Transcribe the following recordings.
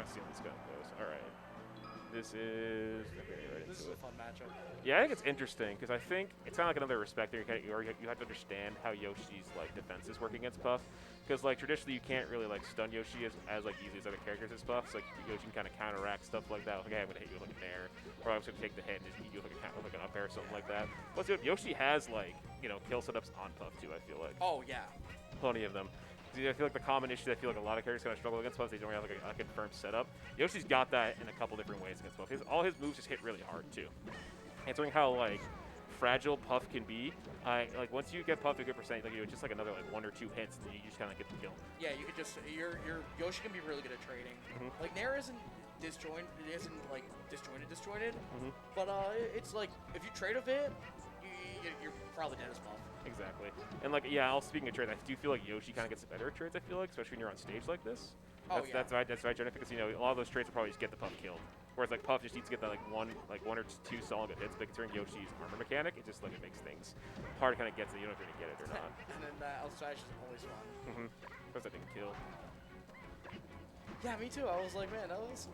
let's see how this goes. All right. This is This is a fun matchup. yeah, I think it's interesting because I think it's kind of like another respect there. You have to understand how Yoshi's like defenses work against Puff, because like traditionally you can't really like stun Yoshi as like easy as other characters as Puff. So like Yoshi can kind of counteract stuff like that. Like, hey, I'm gonna hit you with like an air, or I'm just gonna take the hit and just eat you with like an up air or something like that. Plus Yoshi has like kill setups on Puff too. I feel like Oh yeah. plenty of them. I feel like the common issue that I feel like a lot of characters kind of struggle against Puff, they don't have like a confirmed setup. Yoshi's got that in a couple different ways against Puff. All his moves just hit really hard too. Answering how like fragile Puff can be, like once you get Puff to a good percent, like just like another like 1 or 2 hits, and you just kind of get the kill. Yeah, you could just your Yoshi can be really good at trading. Like Nair isn't disjointed, but it's like if you trade a bit, you're probably dead as Puff. Exactly. And like speaking of trades, I do feel like Yoshi kind of gets better at trades. I feel like, especially when you're on stage like this. That's right, Jennifer, because a lot of those trades will probably just get the Puff killed. Whereas like Puff just needs to get that like one or two solid good hits. But considering Yoshi's armor mechanic, it just like it makes things hard. Kind of gets it. You don't know if you're gonna get it or not. And then L smash is always fun. Plus I didn't kill. Yeah, me too. I was like, man, that was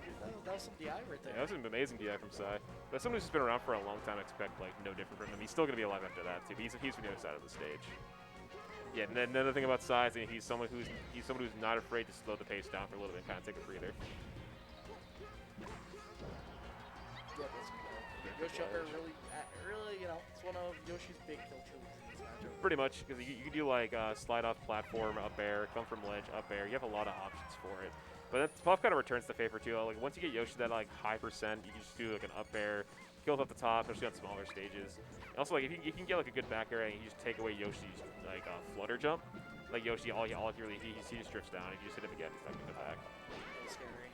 some DI right there. Yeah, that was an amazing DI from Sai. But someone who's been around for a long time, I expect like no different from him. He's still gonna be alive after that too. But he's from the other side of the stage. Yeah, and then another thing about Sai is he's someone who's not afraid to slow the pace down for a little bit and kind of take a breather. Yeah, that's good. Yoshi up air really, it's one of Yoshi's big kill tools in this matchup. Pretty much, because you can do like slide off platform, up air, come from ledge, up air. You have a lot of options for it. But Puff kind of returns the favor too. Like once you get Yoshi that like high percent, you can just do like an up air, kills off the top, especially on smaller stages. And also like if you can get like a good back air and you just take away Yoshi's like flutter jump, like Yoshi he just drifts down and you just hit him again instead of getting back. That's scary.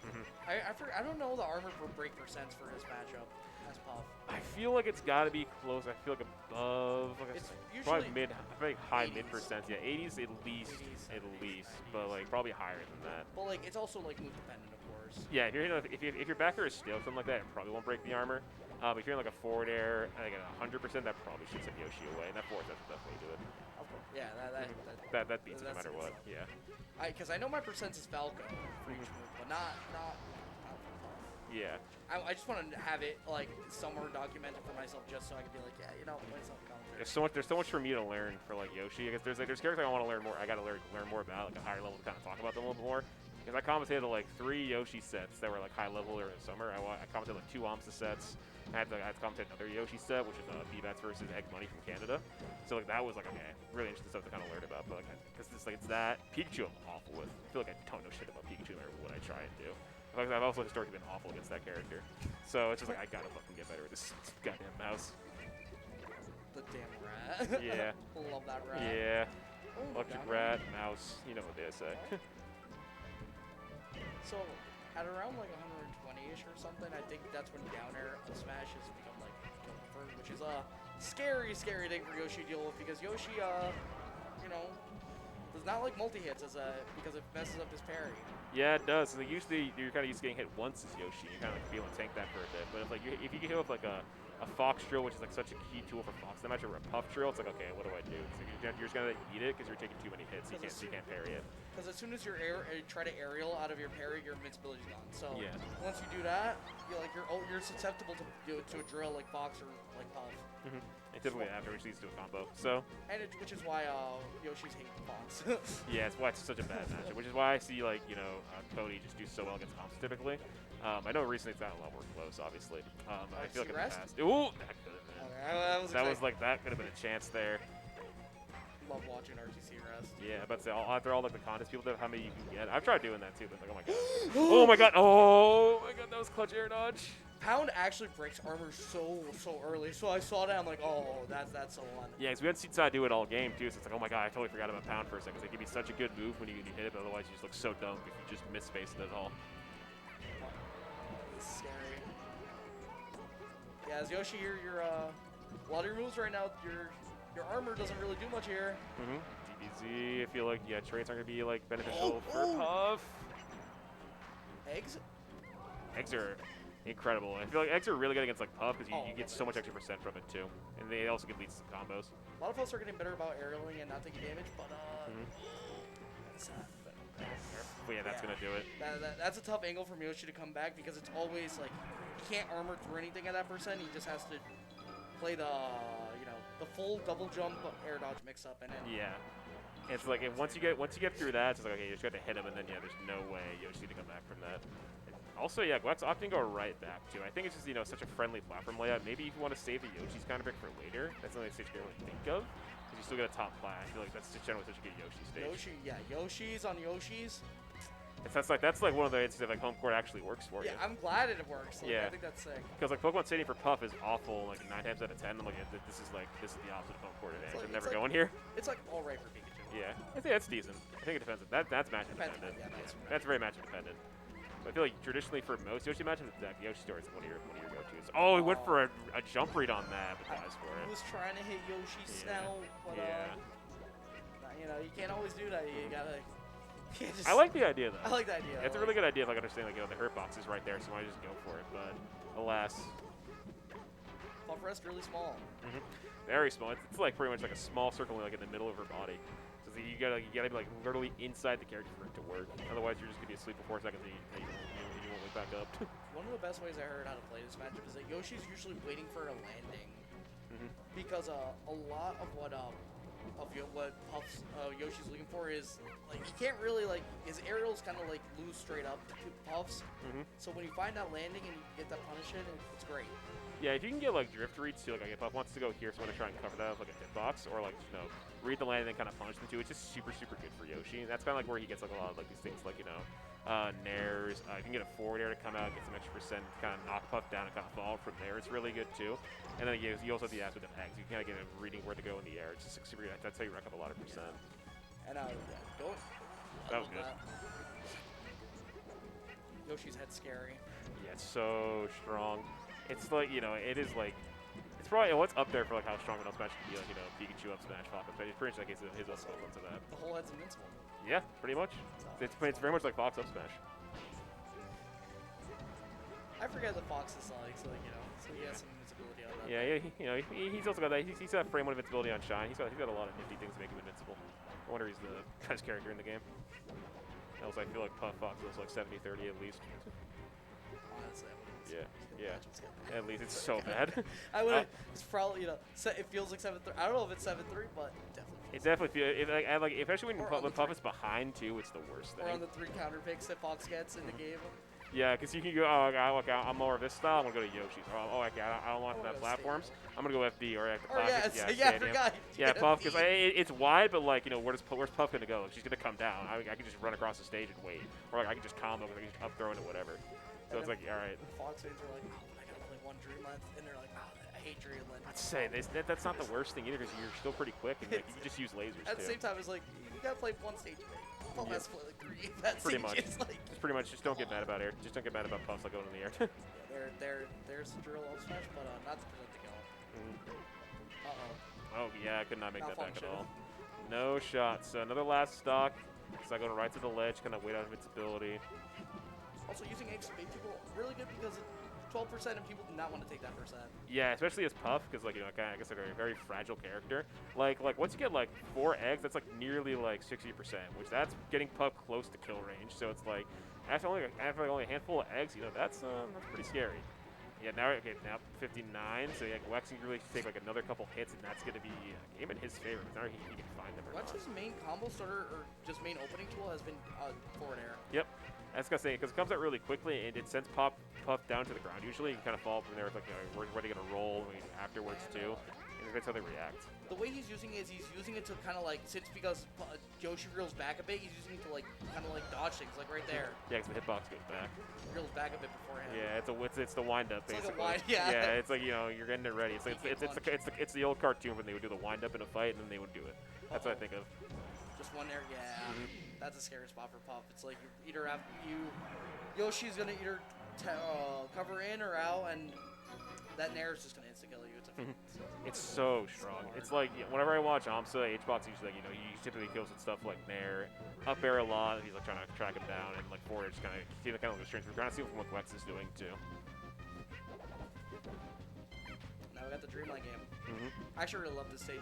I don't know the armor for break percents for this matchup as Puff. I feel like it's got to be close. I feel like above. Like it's probably usually mid. I feel like high 80s. mid percent. Yeah, 80s at least. 80s, At 70s, least, 70s. but like probably higher than that. But like it's also like move dependent, of course. Yeah, if your backer is stale, something like that, it probably won't break the armor. But if you're in like a forward air, like at 100%, that probably should send Yoshi away. And that forward does definitely do it. Of course. Yeah, That beats it no matter what. Yeah. Because I know my percents is Falco for each move, but not Yeah. I just want to have it like somewhere documented for myself, just so I can be like, yeah, play something commentary. There's so much for me to learn for like Yoshi. I guess there's characters I want to learn more. I got to learn more about, like a higher level to kind of talk about them a little bit more. Because I commentated like 3 Yoshi sets that were like high level during the summer. I commentated like 2 Amsa sets. I had to commentate another Yoshi set, which is B-Bats versus Egg Money from Canada. So like that was like okay, really interesting stuff to kind of learn about. But like, because it's that Pikachu I'm awful with. I feel like I don't know shit about Pikachu no matter what I try and do. I've also historically been awful against that character. So it's just like I gotta fucking get better with this goddamn mouse. The damn rat. Yeah. Love that rat. Yeah. Oh, Electric down rat, mouse. You know what they say. So, at around like 120-ish or something, I think that's when down air up smash has become like confirmed, which is a scary thing for Yoshi to deal with because Yoshi, does not like multi-hits because it messes up his parry. Yeah, it does. So usually you're kind of used to getting hit once as Yoshi. You kind of like feeling tank that for a bit. But if you get hit with like a Fox drill, which is like such a key tool for Fox damage, or a Puff drill, it's like okay, what do I do? So you're just gonna eat it because you're taking too many hits. You can't parry it. Because as soon as you try to aerial out of your parry, your invincibility's gone. So yeah. Once you do that, you're susceptible to a drill like Fox or like Puff. And typically after, which leads to a combo. So. Which is why Yoshi's hate Fox. Yeah, it's why it's such a bad matchup. Which is why I see like Cody just do so well against comps typically. I know recently it's gotten a lot more close, obviously. I feel like in the past. Ooh, that could have been. Okay, that could have been a chance there. Love watching RTC rest. Yeah, but after all like the contest people, how many you can get. I've tried doing that too, but like oh my god, that was clutch air dodge. Pound actually breaks armor so early, so I saw that, I'm like, oh, that's so on. Yeah, because we had seen Sai do it all game too, so it's like, oh my god, I totally forgot about Pound for a second, because they give you such a good move when you hit it, but otherwise you just look so dumb if you just miss space it at all. It's scary. Yeah, as Yoshi, a lot of your moves right now, your armor doesn't really do much here. DBZ, I feel like, yeah, trades aren't going to be like beneficial for Puff. Eggs? Eggs are incredible. I feel like eggs are really good against like Puff because you get so much extra percent from it too, and they also can lead to some combos. A lot of us are getting better about aerialing and not taking damage, but that's sad. But yeah, that's gonna do it. That's a tough angle from Yoshi to come back because it's always like he can't armor through anything at that percent. He just has to play the the full double jump air dodge mix up and then Yeah. It's like once you get through that, it's like okay, you just got to hit him, and then yeah, there's no way Yoshi to come back from that. Also, yeah, Guex often go right back too. I think it's just such a friendly platform layout. Maybe if you want to save the Yoshi's kind of pick for later, that's the only stage you can really think of. Because you still get a top plat. I feel like that's just generally such a good Yoshi stage. Yoshi's on Yoshi's. That's like one of the instances like home court actually works for you. Yeah, I'm glad it works. Like, yeah, I think that's sick. Because like Pokemon Stadium for Puff is awful. Like 9 times out of 10, I'm like this is the opposite of home court advantage. I'm never going here. It's like all right for Pikachu. Yeah, I think that's decent. I think it depends. That's matchup dependent. Yeah, that's very matchup dependent. I feel like traditionally for most Yoshi matchups, Yoshi Story is one of your go-tos. Oh, he went for a jump read on that, but dies for it. He was trying to hit Yoshi's snout, but you can't always do that. You gotta. I like the idea though. I like the idea. It's a really good idea if I understand the hurt box is right there, so I just go for it. But alas, Puff rest really small. Very small. It's like pretty much like a small circle like in the middle of her body. So you gotta be like literally inside the character for it to work. Otherwise, you're just gonna be asleep for 4 seconds and you won't wake back up. One of the best ways I heard how to play this matchup is that Yoshi's usually waiting for a landing, because a lot of what Puff's Yoshi's looking for is like he can't really like his aerials kind of like lose straight up to Puff's. So when you find that landing and you get that punish it, it's great. Yeah, if you can get like drift reads too, like if Puff wants to go here, so I'm gonna try and cover that with like a hitbox, or like read the land and then kind of punish them too. It's just super good for Yoshi. And that's kind of like where he gets like a lot of like these things like nairs. You can get a forward air to come out, get some extra percent, kind of knock Puff down and kind of fall from there. It's really good too. And then you also have the aspect of eggs. You kind of get a reading where to go in the air. It's just super good. That's how you rack up a lot of percent. And going. That was good. Yoshi's head scary. Yeah, it's so strong. It's like, it is like, it's probably, what's up there for like how strong an up smash can be, like, Pikachu up smash, Fox up smash. It's pretty much like his equivalent to that. The whole head's invincible. Yeah, pretty much. It's very much like Fox up smash. I forget the Fox is like, so he has some invincibility on that. Yeah, he's also got that, he's got frame 1 invincibility on Shine. He's got a lot of nifty things to make him invincible. I wonder he's the best character in the game. I feel like Puff Fox was like 70-30 at least. Honestly, yeah. At least it's so bad. I would. It's probably it feels like 7-3. I don't know if it's 7-3, but definitely. It definitely feels especially when Puff is behind too. It's the worst thing. Or on the 3 counter picks that Fox gets in the game. Yeah, because you can go, I'm more of this style. I'm gonna go to Yoshi's. Okay, I don't want that platforms. I'm gonna go FD or at the classic. I forgot. Yeah, Puff, because it's wide, but like where's Puff gonna go? If she's gonna come down, I can just run across the stage and wait, or like I can just combo, I can just up throw into whatever. So it's like, all right. Fox fans are like, I gotta play one Dreamland, and they're like, I hate Dreamland. I'd say that's not the worst thing either, because you're still pretty quick, and like, you can just use lasers At the same time, it's like you gotta play one stage. Puff has to play like 3. That's pretty much. Like, pretty much. Just don't get mad about air. Just don't get mad about Puffs like going in the air. there's the drill up smash, but not the present to kill. Oh yeah, I could not make that back at all. No shot. So another last stock. So I go right to the ledge, kind of wait out invincibility. Also, using eggs made people really good because 12% of people do not want to take that percent. Yeah, especially as Puff, because I guess like a very fragile character. Like once you get like 4 eggs, that's like nearly like 60%, which that's getting Puff close to kill range. So it's like after only a handful of eggs, that's pretty scary. Yeah, now 59. So yeah, Guex can really take like another couple hits, and that's gonna be a game in his favor. Whether he can find them or not. Guex's main combo starter or just main opening tool has been forward air. Yep. I was gonna say because it comes out really quickly and it sends Puff down to the ground. Usually you can kind of fall from there with like where they gonna roll afterwards too, and that's how they react. The way he's using it is he's using it to kind of like because Yoshi reels back a bit, he's using it to like kind of like dodge things like right there. Yeah, because the hitbox goes back. Reels back a bit beforehand. Yeah, it's the wind up basically. Like yeah, it's like you're getting it ready. It's the old cartoon when they would do the wind up in a fight and then they would do it. That's what I think of. Just one there, yeah. That's a scary spot for Puff. It's like you either have Yoshi's gonna either cover in or out, and that Nair is just gonna insta kill you. It's so strong. It's like whenever I watch AMSA, HBox usually like he typically kills with stuff like Nair, up air a lot. He's like trying to track him down, and like forward just kind of like a strange. We're trying to see what Guex is doing too. Now we got the Dreamland game. I actually really love this stage.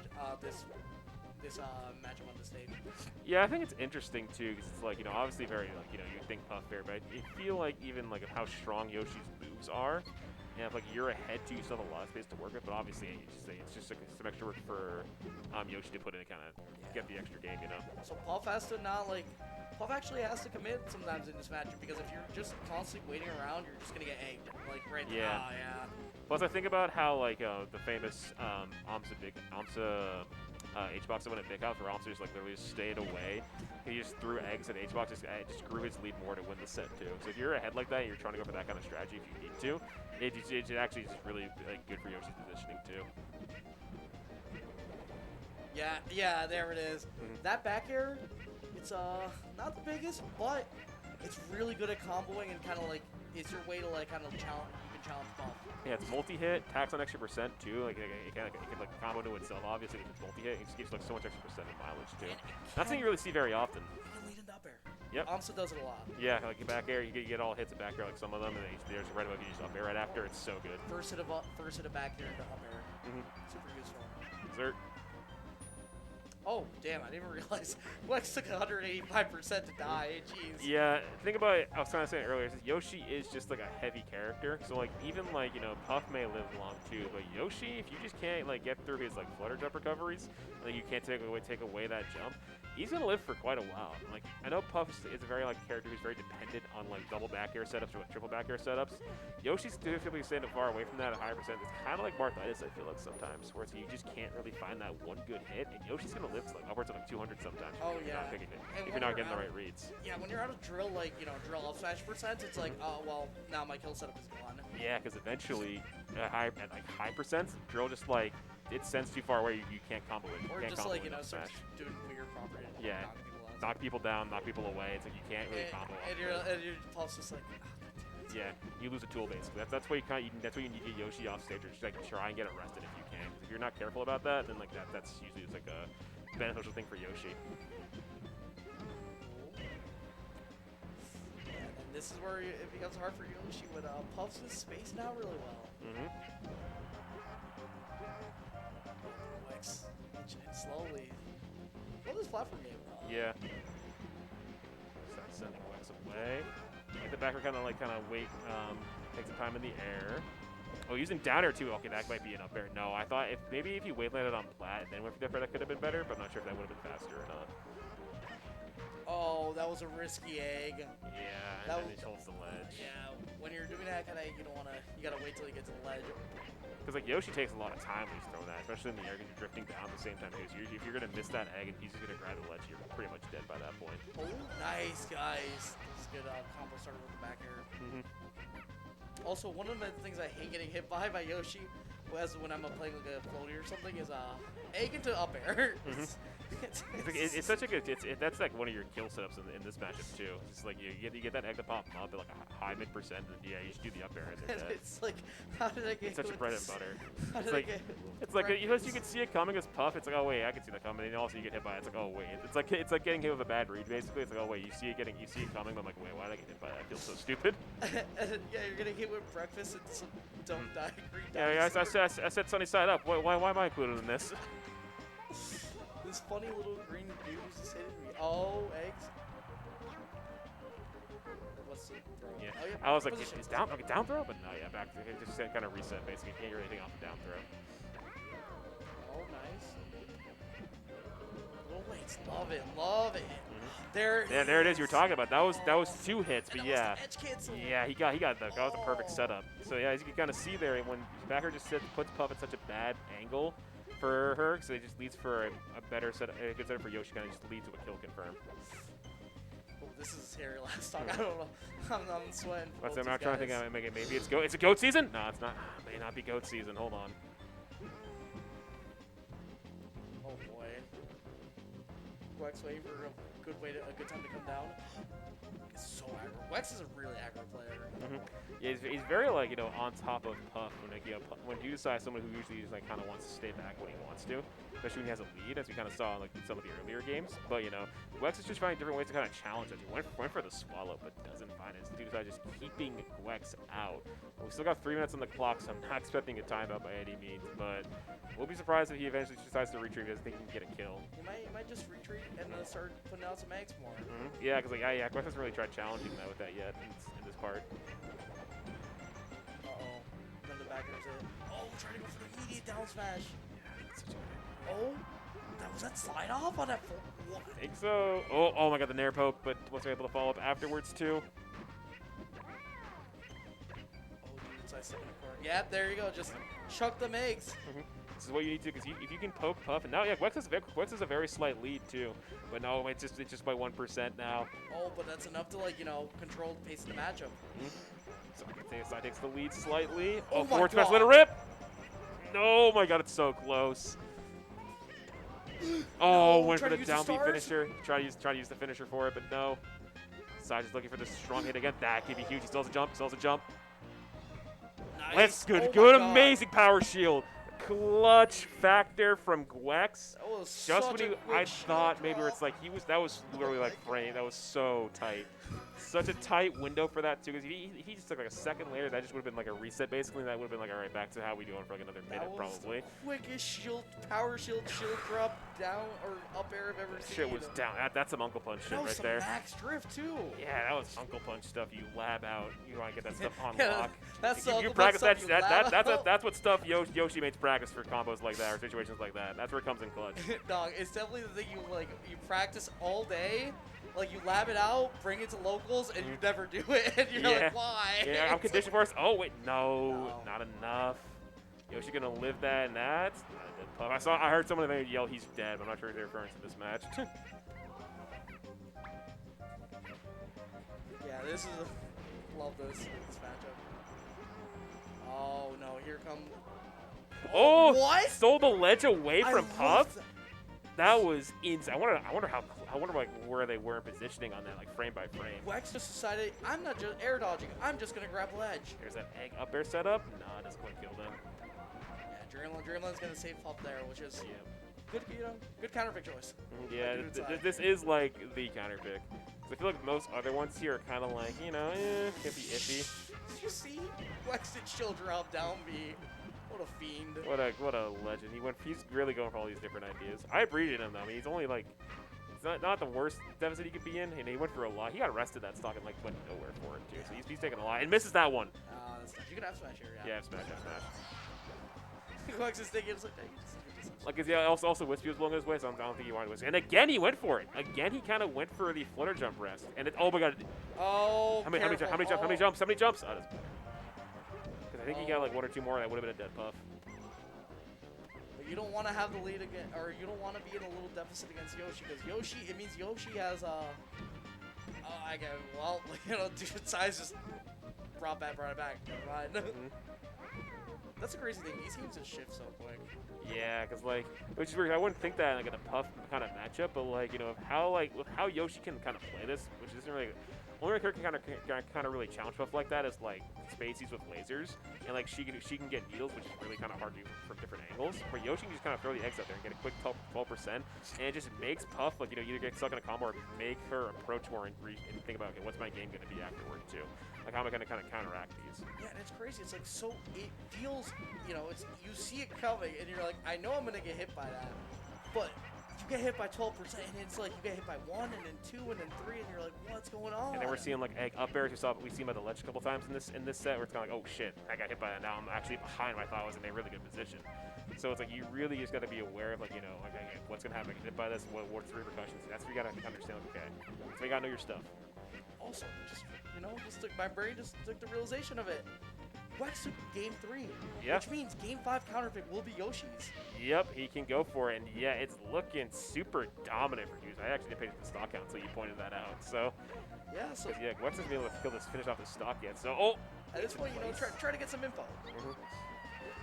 this matchup on the stage. Yeah, I think it's interesting too, because it's like, obviously very like, you think Puff fair, but I feel like even like how strong Yoshi's moves are, and if like you're ahead too, you still have a lot of space to work with. But obviously, it's just like some extra work for Yoshi to put in to kind of get the extra game, So Puff has to not like. Puff actually has to commit sometimes in this matchup because if you're just constantly waiting around, you're just gonna get egged. Like right there. Yeah. Oh, yeah. Plus, I think about how like the famous AMSA H-box that went at Big House, where AMSA just like literally just stayed away. He just threw eggs at H-box, just grew his lead more to win the set too. So if you're ahead like that, and you're trying to go for that kind of strategy if you need to. It's actually just really like good for Yoshi's positioning too. Yeah, there it is. That back air, it's not the biggest, but it's really good at comboing and kind of like is your way to like kind of challenge. You can challenge Puff. Yeah, it's multi-hit, tax on extra percent too. Like it can like combo to itself. Obviously, if it's multi-hit, it just gives like so much extra percent in mileage too. Not something you really see very often. You can lead into up air. Yep. AMSA does it a lot. Yeah, like your back air, you get all hits of back air like some of them, and then there's right above you just up air right after. It's so good. First hit of back air into up air. Super useful. Dessert. Oh, damn, I didn't even realize Guex took 185% to die. Jeez. Yeah, think about it. I was trying to say it earlier. Yoshi is just like a heavy character. So like even like, Puff may live long too, but Yoshi, if you just can't like get through his like flutter jump recoveries, like you can't take away that jump, he's gonna live for quite a while. Like I know Puff is a very like character who's very dependent on like double back air setups or like, triple back air setups. Yoshi's typically standing far away from that at a higher percent. It's kind of like Marthitis, I feel like sometimes, where it's, you just can't really find that one good hit, and Yoshi's gonna live to like upwards of like 200 sometimes. Oh, if you're yeah. not picking it, And if you're not getting the right reads. Yeah, when you're out of drill, like, drill up smash percent, it's like, oh, well, now my kill setup is gone. Yeah, because eventually, at high percents, drill just like, it sends too far away, you can't combo it. Or can't just combo like, it up starts smash. doing weird property. Yeah. Knock people down, knock people away. It's like you can't really combo. And your Puff's just like, yeah, you lose a tool basically. That's why that's why you need to get Yoshi off stage, or just like try and get arrested if you can. 'Cause if you're not careful about that, then like that's usually just like a beneficial thing for Yoshi. And this is where it becomes hard for Yoshi with Puffs is spaced out really well. Guex inching in slowly. What is platform game? Yeah. Start sending Guex away. Get the backer kind of wait, take some time in the air. Oh, using down air too. Okay, that might be an up air. No, I thought maybe if you wave landed on plat and then went for the up air, that could have been better, but I'm not sure if that would have been faster or not. Oh, that was a risky egg. Yeah, and then it holds the ledge. Yeah, when you're doing that kind of, you don't want to, you got to wait till you get to the ledge. Because like Yoshi takes a lot of time when he's throwing that, especially in the air because you're drifting down at the same time. Because usually if you're going to miss that egg and he's just going to grab the ledge, you're pretty much dead by that point. Oh, nice, guys. This is good combo starter with the back air. Also, one of the things I hate getting hit by Yoshi, when I'm playing like a floaty or something, is egg into up air. It's such a good. That's like one of your kill setups in this matchup too. It's like you get that egg to pop up at like a high mid percent, and yeah, you just do the up air and they're dead. It's like, how did I get? It's such a bread and butter. It's like unless you can see it coming as Puff, it's like, oh wait, I can see that coming, and also you get hit by it. It's like, oh wait, it's like getting hit with a bad read. Basically, it's like, oh wait, you see it coming, but I'm like, wait, why did I get hit by that? I feel so stupid. Yeah, you're getting hit with breakfast and some dumb green Yeah, I said sunny side up. Why am I included in this? This funny little green dude is just hitting me. Oh, eggs. What's the throw? Yeah. Oh, yeah. I was like, is down throw? But no, yeah, back to it. Just kind of reset basically. You can't get anything off the down throw. Oh, nice. Little weights. Love it. There it is. You were talking about that was 2 hits, but yeah. Edge cancel. Yeah, that was a perfect setup. So yeah, as you can kind of see there, when backer just puts Puff at such a bad angle for her, so it just leads for a better setup, a good setup for Yoshi, kind of just leads to a kill confirm. Oh, this is scary last talk. I don't know. I'm sweating. I'm not trying to think. Maybe it's a goat season. No, it's not. It may not be goat season. Hold on. Oh boy. Guex waiting for a good time to come down. is so aggro. Guex is a really aggro player. Yeah, he's very like on top of Puff when dudutsai is someone who usually just like kind of wants to stay back when he wants to, especially when he has a lead, as we kind of saw in like some of the earlier games. But Guex is just finding different ways to kind of challenge it. He went for the swallow, but doesn't find it. dudutsai just keeping Guex out. We still got 3 minutes on the clock, so I'm not expecting a timeout by any means. But we'll be surprised if he eventually decides to retreat because I think he can get a kill. He might just retreat and then start putting out some eggs more. Yeah, because Guex hasn't really tried challenging that with that yet in this part. Then the back there's it. Oh, trying to go for the immediate down smash. Yeah, that's such a Oh, was that slide off on that? What? I think so. Oh my god, the nair poke, but wasn't able to follow up afterwards too. Yeah, there you go. Just chuck them eggs. This is what you need to, because if you can poke Puff, and now Guex has a very slight lead too, but no, it's just by 1% now. Oh, but that's enough to control the pace of the matchup. So side takes the lead slightly. Oh my forward smash, god. let it rip. No, my god, it's so close. Oh, went for the down B finisher. Try to use the finisher for it, but no. Side is looking for the strong hit again. That could be huge. He still has a jump. Nice. Let's Oh good, my amazing power shield. Clutch factor from Guex. That was Just when I quick thought maybe drop. it's like that was literally like frame. That was so tight. Such a tight window for that too, because he just took like a second later. That just would have been like a reset basically. That would have been like, all right, back to how we doing for like another minute probably. Quickest power shield drop down or up air I've ever seen. Shit was down. That's some Uncle Punch shit right some there. max drift too. Yeah, that was Uncle Punch stuff. You lab out. You want to get that stuff on Yeah, lock. that's you practice that. That's what stuff Yoshi makes practice for combos like that or situations like that. That's where it comes in clutch. Dog, it's definitely the thing you practice all day. Like, you lab it out, bring it to locals, and you never do it. And you're like, why? Yeah, I'm conditioned for us. Oh, wait, no, not enough. Yoshi gonna live that, and that's not a good puff. I heard someone yell, he's dead, but I'm not sure if they're referring to this match. Yeah, this is love this matchup. Oh, no, here come... Oh, what? Stole the ledge away from Puff? That was insane. I wonder like where they were in positioning on that, like frame by frame. Guex just decided, I'm not just air dodging, I'm just gonna grab ledge. There's that egg up air setup. Nah, it doesn't quite kill them. Yeah, Dreamland's gonna save Puff there, which is good, good counter pick choice. Yeah, this is like the counter pick. I feel like most other ones here are kind of like, can be iffy. Did you see Guex did shield drop down B? What a fiend. What a legend. He's really going for all these different ideas. I appreciate him though. I mean, he's only like, it's not the worst deficit he could be in, and he went for a lot. He got arrested that stock and like went nowhere for it too. So he's taking a lot and misses that one. You can have smash here, yeah. Yeah, smash. Guex is thinking, it's like, Also Wispy was blowing his way, so I don't think he wanted Wispy. And again, he went for it. Again, he kind of went for the flutter jump rest. And oh my god. Oh, how many jumps? How many jumps? Oh, that's better. Because I think he got like 1 or 2 more, and that would have been a dead Puff. But you don't want to have the lead again, or you don't want to be in a little deficit against Yoshi, because it means Yoshi has dudutsai just brought it back. Never mind. That's a crazy thing. These games just shift so quick. Yeah, because which is weird. I wouldn't think that like in a Puff kind of matchup, but how Yoshi can kind of play this, which isn't really. Only character can kind of really challenge Puff like that is like Spaceys with lasers, and like she can get needles, which is really kind of hard to do from different angles. But Yoshi can just kind of throw the eggs out there and get a quick 12%, and it just makes Puff either get stuck in a combo or make her approach more and think about, okay, what's my game gonna be afterward too? Like how am I gonna kind of counteract these? Yeah, and it's crazy. It's like it feels, you see it coming, and you're like, I know I'm gonna get hit by that, but you get hit by 12%, and it's like you get hit by 1, and then 2, and then 3, and you're like, what's going on? And then we're seeing like egg up airs. We see him by the ledge a couple times in this set, where it's kind of like, oh shit, I got hit by that. Now I'm actually behind where I thought I was in a really good position. So it's like you really just got to be aware of okay, what's gonna happen? I get hit by this. What's the repercussions? That's where you gotta understand. Okay, so you gotta know your stuff. Also, my brain just took the realization of it. Guex took game 3, which means game 5 counter pick will be Yoshi's. Yep, he can go for it, and yeah, it's looking super dominant for Hughes. I actually didn't pay the stock count until you pointed that out. So yeah, Guex isn't able to finish off his stock yet. So at this point, try to get some info.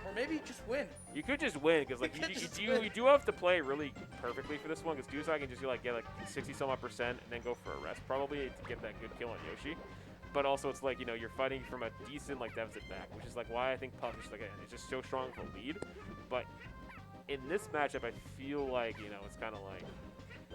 Or maybe just win. You could just win because like you do have to play really perfectly for this one because dudutsai can just like get like 60-some-odd% and then go for a rest probably to get that good kill on Yoshi. But also it's like, you know, you're fighting from a decent like deficit back, which is like why I think Puff is like it's just so strong for lead. But in this matchup, I feel like, you know, it's kind of like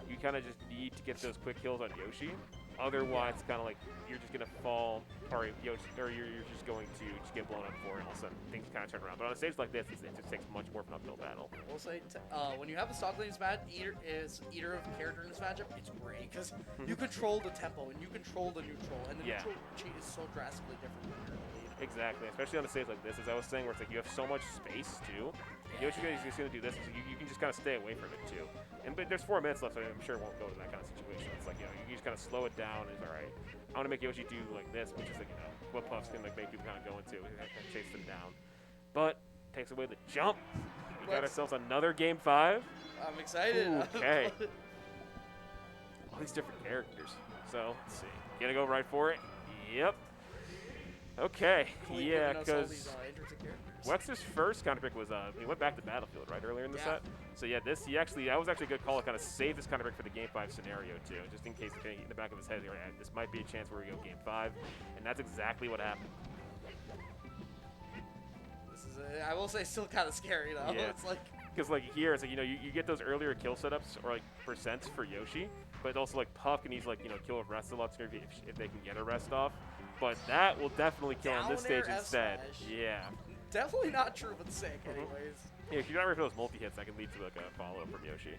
you kind of just need to get those quick kills on Yoshi. Otherwise, it's kind of like you're just going to fall, or you're just going to just get blown up for it, and all of a sudden things kind of turn around. But on a stage like this, it just takes much more of an uphill battle. We'll say, when you have the stock lanes match, either of the character in this matchup, it's great, because you control the tempo, and you control the neutral, and the neutral cheat is so drastically different when you're in the lead. Exactly, especially on a stage like this, as I was saying, where it's like you have so much space, too. Yoshi is just going to do this, so you can just kind of stay away from it, too. But there's 4 minutes left, so I'm sure it won't go to that kind of situation. It's like, you know, you just kind of slow it down. And all right, I want to make Yoshi do like this, which is like, you know, what Puff's going to like make people kind of go into and chase them down. But takes away the jump. We got ourselves another game 5. I'm excited. Okay. All these different characters. So let's see. Gonna go right for it. Yep. Okay. Yeah, because Guex's first counter pick was he went back to Battlefield right earlier in the set. So yeah, that was actually a good call to kind of save this counter pick for the game 5 scenario too, just in case in the back of his head, this might be a chance where we go game 5, and that's exactly what happened. This is I will say still kind of scary though. Yeah. It's like because like here it's like, you know, you get those earlier kill setups or like percents for Yoshi, but also like Puff can like, you know, kill with rest a lot sooner if they can get a rest off. But that will definitely kill on this stage instead. Yeah. Definitely not true, but sick anyways. Yeah, if you're not ready for those multi-hits, that can lead to like a follow-up from Yoshi.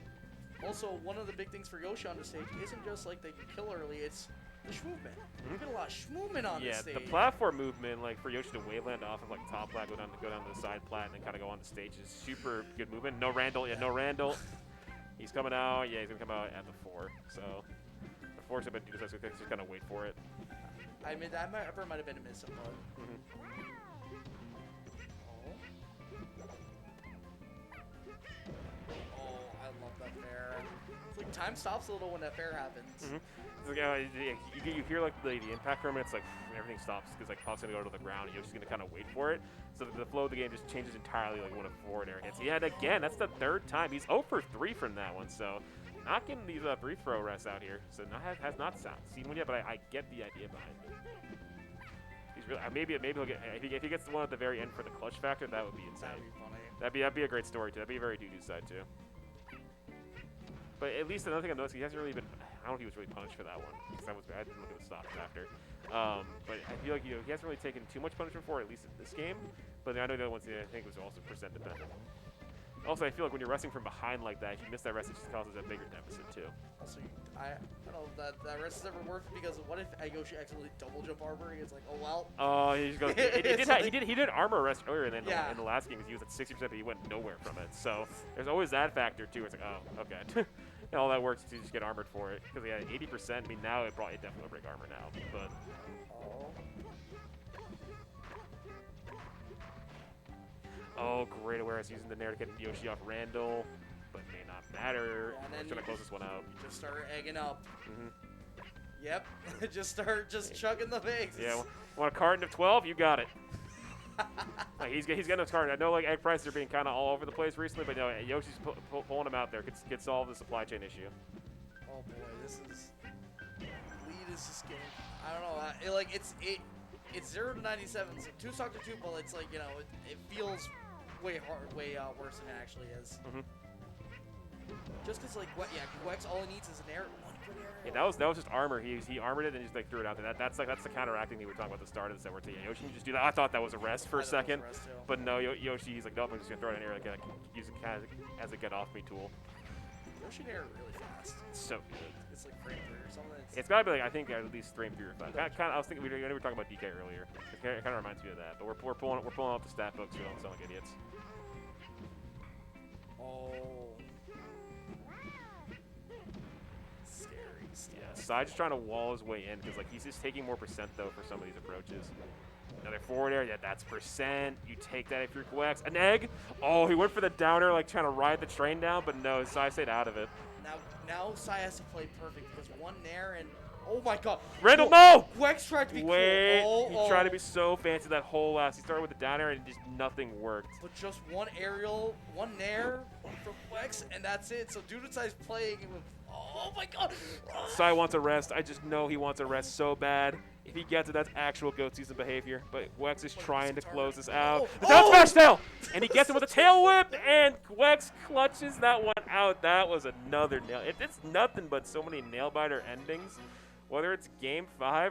Also, one of the big things for Yoshi on the stage isn't just like they can kill early, it's the movement. You get a lot of movement on this stage. Yeah, the platform movement, like for Yoshi to waveland off of like top plat, go down to the side plat, and then kind of go on the stage is super good movement. No Randall, no Randall. He's coming out. Yeah, he's gonna come out at the 4. So the 4's have been so just kind of wait for it. I mean, that might have been a miss, but. I love that fair. It's like time stops a little when that fair happens. It's like, you hear like the impact from it, it's like everything stops because like Puff's gonna go to the ground and Yoshi's gonna kind of wait for it. So the flow of the game just changes entirely like when a forward air hits. Yeah, and again, that's the 3rd time. He's 0 for 3 from that one, so not getting these free throw rests out here. So has not seen one yet, but I get the idea behind it. He's really, maybe he'll get, if he gets the one at the very end for the clutch factor, that would be insane. That'd be funny. That'd be a great story too. That'd be a very dudutsai too. But at least another thing I've noticed, he hasn't really been. I don't know if he was really punished for that one because that was bad. I didn't look at the stock factor. But I feel like, you know, he hasn't really taken too much punishment for it, at least in this game. But I know the other ones I think was also percent dependent. Also, I feel like when you're resting from behind like that, if you miss that rest, it just causes a bigger deficit too. Also, I don't know if that rest is ever worth it because what if Yoshi accidentally double jump armor? It's like, oh well. Oh, he just goes. He did armor rest earlier in the last game. He was at 60%, but he went nowhere from it. So there's always that factor too. It's like, oh, okay. And all that works to just get armored for it because yeah, 80%. I mean, now it definitely will break armor now, but. Oh, great awareness using the Nair to get Yoshi off Randall, but may not matter. I'm trying to close this one out. Just start egging up. Yep, just chugging the pigs. Yeah, want a carton of 12? You got it. He's getting those cartons. I know like egg prices are being kind of all over the place recently, but no, Yoshi's pulling them out there. Could solve the supply chain issue. Oh boy, lead is just getting. I don't know. It's 0 to 97, so 2 stock to 2, but it's like, you know, it feels way worse than it actually is. Just because, like, Guex, all he needs is an air. Yeah, that was just armor. He armored it and just like threw it out there. That's the counteracting thing we were talking about at the start of the set. Where Yoshi, you just do that. I thought that was a rest for a second, but no, Yoshi, he's like, nope, I'm just gonna throw it in air like use it as a get off me tool. Yoshi air really fast. It's so good. It's like frame 3 or something. It's gotta be like, I think at least frame 3 or 5. I was thinking we were talking about DK earlier. It kind of reminds me of that. But we're pulling up the stat books. We don't sound like idiots. Oh. Scary stuff. Yeah, Sai just trying to wall his way in because like he's just taking more percent though for some of these approaches. Another forward air, yeah, that's percent. You take that if you're Guex. An egg. Oh, he went for the downer, like trying to ride the train down, but no, Sai stayed out of it. now Sai has to play perfect because one nair and oh my god. Randall, no! Guex tried to be Wait, cool. he tried to be so fancy that whole last. He started with the down air and just nothing worked. But just one aerial, one nair from Guex, and that's it. So dudutsai's playing it with. Oh my god! Sai wants a rest. I just know he wants a rest so bad. If he gets it, that's actual GOAT season behavior. But Guex is trying to close this out. The down smash tail! And he gets him with a tail whip, and Guex clutches that one out. That was another nail. It's nothing but so many nail biter endings. Whether it's game 5